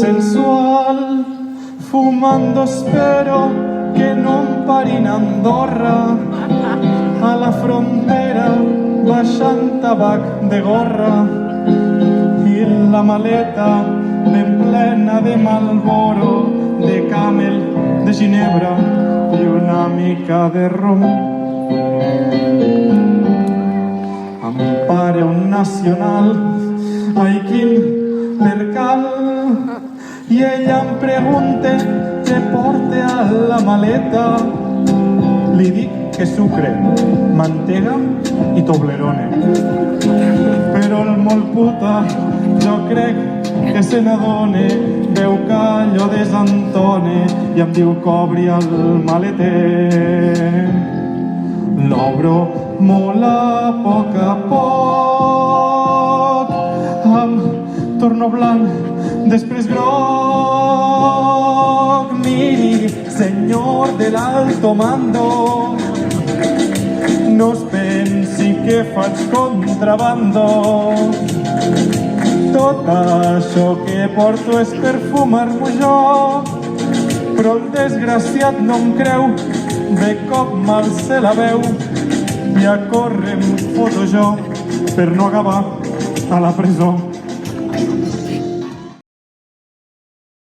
sensual, fumando espero que no parin a Andorra, a la frontera baixant tabac de gorra i la maleta ben plena de Marlboro, de Camel, de Ginebra i una mica de rom. Em pare un nacional, ai quin percal, i ella em pregunta què porte a la maleta. Li dic que sucre, mantega i Toblerone. Però el molt puta jo crec que se n'adone, veu que allò desentone i em diu que obri el maleter. L'obro molt a poc, em torno blanc, després groc. Miri, senyor del alto mando, no es pensi que faig contrabando. Tot això que porto és per fumar-m'ho jo, però el desgraciat no em creu, de cop m'alça la veu i a córrer em foto jo per no acabar a la presó.